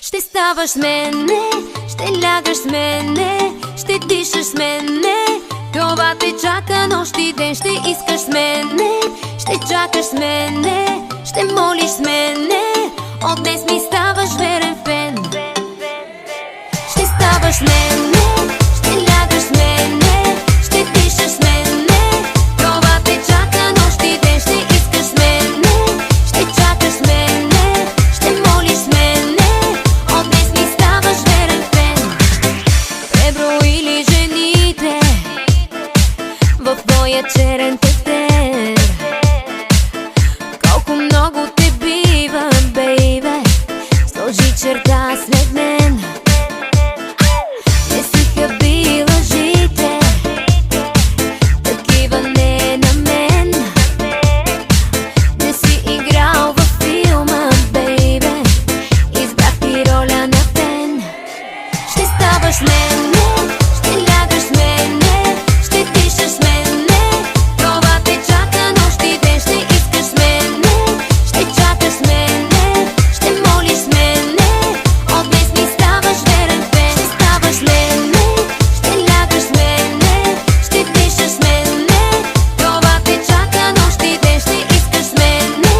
Ще ставаш с мене, ще лягаш с мене, ще дишаш с мене. Това те чака нощ и ден, ще искаш с мене, ще чакаш с мене, ще молиш с мене. От днес ми ставаш верен фен. Ще ставаш с мене, ще лягаш с мене, ще дишаш с мене. Това те чака нощ и ден, ще искаш с мене, ще чакаш с мене, ще молиш с мене. От днес ми ставаш верен фен. Преброили жените в твоя черен тефтер. Колко много те бива, бейбе, сложи черта след мен. Не си хаби лъжите, такива не на мен. Не си играл във филма, бейбе, избрах ти роля на фен. Ще ставаш с мене, ще лягаш с мене, ще дишаш с мене. Това те чака нощ и ден, ще искаш с мене, ще чакаш с мене, ще молиш с мене. От днес ми ставаш верен фен. Ще ставаш с мене, ще лягаш с мене, ще дишаш с мене. Това те чака нощ и ден, ще искаш с мене,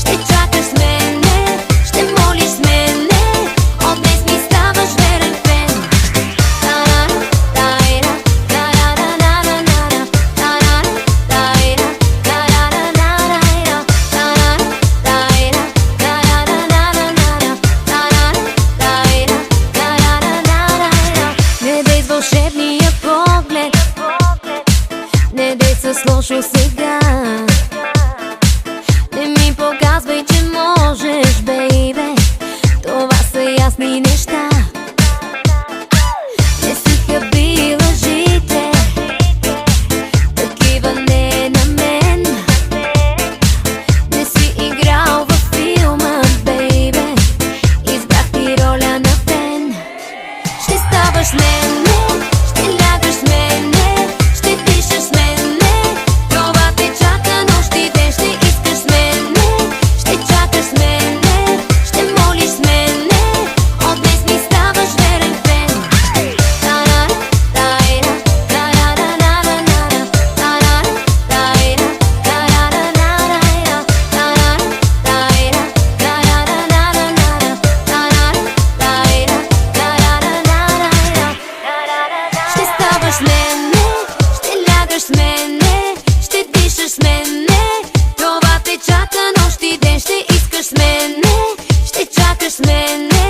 ще чакаш с мене, ще молиш с мене. От днес ми ставаш верен фен. Не дей с вълшебния поглед, не дей с лошо сега. Не ми показвай, че можеш, бейбе, това са ясни неща. Не си хаби лъжите, такива не на мен. Не си играл във филма, бейбе, избрах ти роля на фен. Ще ставаш с мене, ще лягаш с мене, ще дишаш с мене. Това те чака нощ и ден, ще искаш с мене, ще чакаш с мене, ще молиш с мене. От днес ми ставаш верен фен. Ще ставаш с мене, ще лягаш с мене, ще дишаш с мене. Това те чака нощ и ден, ще искаш с мене, ще чакаш с мене.